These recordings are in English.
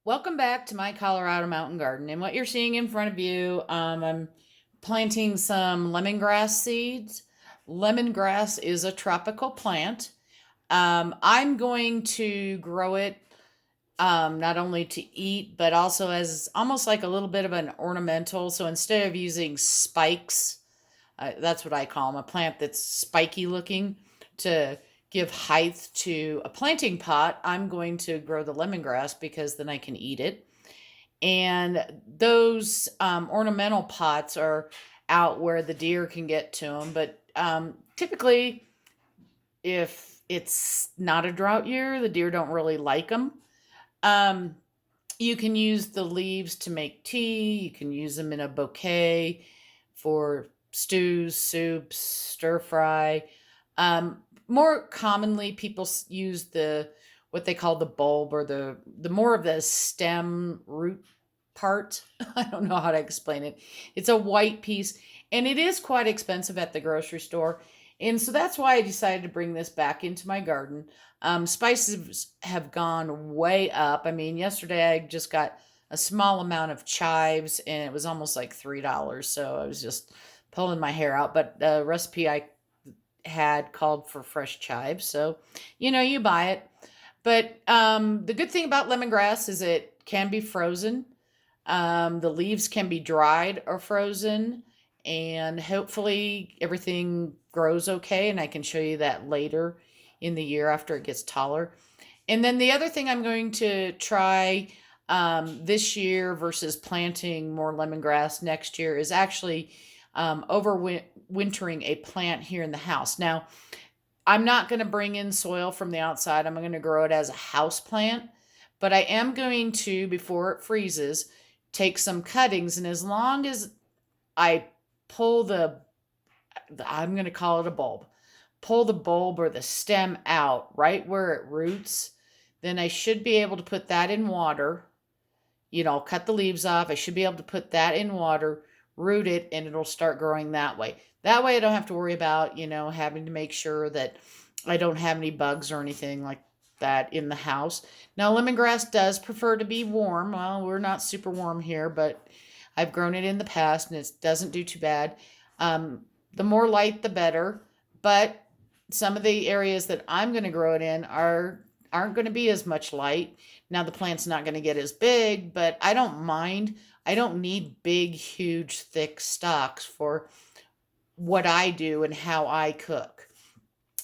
Welcome back to my Colorado mountain garden. And what you're seeing in front of you, I'm planting some lemongrass seeds. Lemongrass is a tropical plant. I'm going to grow it not only to eat, but also as almost like a little bit of an ornamental. So instead of using spikes, that's what I call them, a plant that's spiky looking to give height to a planting pot. I'm going to grow the lemongrass because then I can eat it. And those ornamental pots are out where the deer can get to them. But typically, if it's not a drought year, the deer don't really like them. Um, you can use the leaves to make tea. You can use them in a bouquet for stews, soups, stir fry. More commonly, people use the what they call the bulb or the more of the stem root part. I don't know how to explain it. It's a white piece, and it is quite expensive at the grocery store. And so that's why I decided to bring this back into my garden. Spices have gone way up. I mean, yesterday I just got a small amount of chives, and it was almost like $3. So I was just pulling my hair out. But the recipe I had called for fresh chives, so you buy it. But the good thing about lemongrass is it can be frozen. The leaves can be dried or frozen, and hopefully everything grows okay. And I can show you that later in the year after it gets taller. And then the other thing I'm going to try this year versus planting more lemongrass next year is actually overwintering a plant here in the house. Now, I'm not going to bring in soil from the outside. I'm going to grow it as a house plant, but I am going to, before it freezes, take some cuttings. And as long as I pull I'm going to call it a bulb, pull the bulb or the stem out right where it roots, then I should be able to put that in water. Cut the leaves off. I should be able to put that in water, root it, and it'll start growing that way. That way I don't have to worry about, having to make sure that I don't have any bugs or anything like that in the house. Now, lemongrass does prefer to be warm. Well, we're not super warm here, but I've grown it in the past and it doesn't do too bad. The more light, the better. But some of the areas that I'm going to grow it in aren't going to be as much light. Now the plant's not going to get as big, but I don't mind. I don't need big, huge, thick stalks for what I do and how I cook.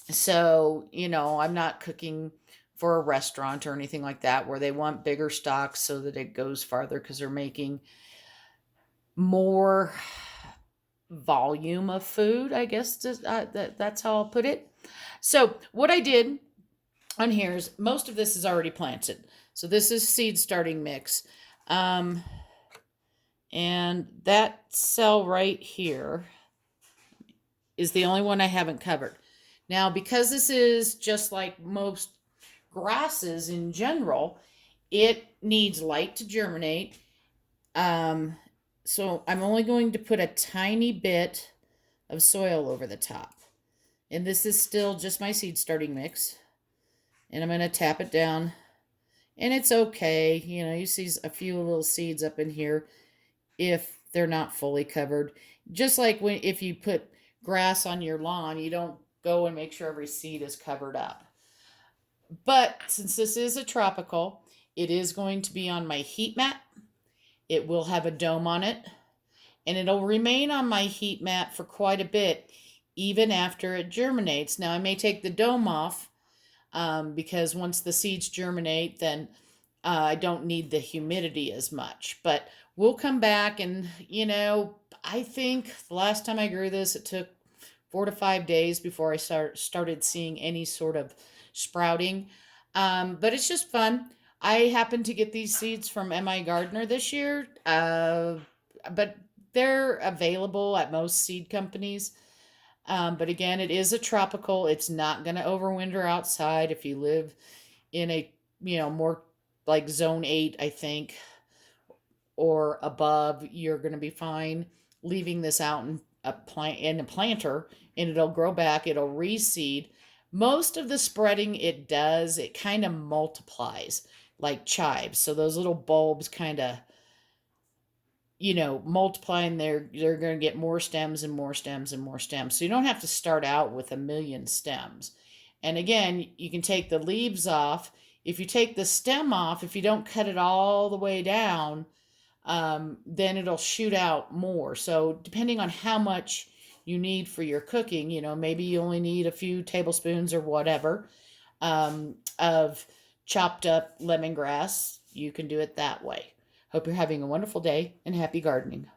So, I'm not cooking for a restaurant or anything like that where they want bigger stocks so that it goes farther because they're making more volume of food, I guess that's how I'll put it. So, what I did on here is most of this is already planted. So, this is seed starting mix. And that cell right here is the only one I haven't covered. Now, because this is just like most grasses in general, it needs light to germinate. So I'm only going to put a tiny bit of soil over the top. And this is still just my seed starting mix. And I'm going to tap it down. And it's okay. You see a few little seeds up in here if they're not fully covered. Just like if you put grass on your lawn, you don't go and make sure every seed is covered up. But since this is a tropical, it is going to be on my heat mat. It will have a dome on it, and it'll remain on my heat mat for quite a bit, even after it germinates. Now, I may take the dome off because once the seeds germinate, then I don't need the humidity as much. But we'll come back and, I think the last time I grew this, it took 4 to 5 days before I started seeing any sort of sprouting. But it's just fun. I happened to get these seeds from M.I. Gardner this year, but they're available at most seed companies. But again, it is a tropical. It's not going to overwinter outside if you live in a, more like zone 8, I think, or above, you're going to be fine leaving this out in a planter, and it'll grow back, it'll reseed. Most of the spreading it does, it kind of multiplies. like chives. So those little bulbs kind of, multiply, and they're going to get more stems and more stems and more stems. So you don't have to start out with a million stems. And again, you can take the leaves off. If you take the stem off, if you don't cut it all the way down, then it'll shoot out more. So depending on how much you need for your cooking, maybe you only need a few tablespoons or whatever of chopped up lemongrass. You can do it that way. Hope you're having a wonderful day and happy gardening.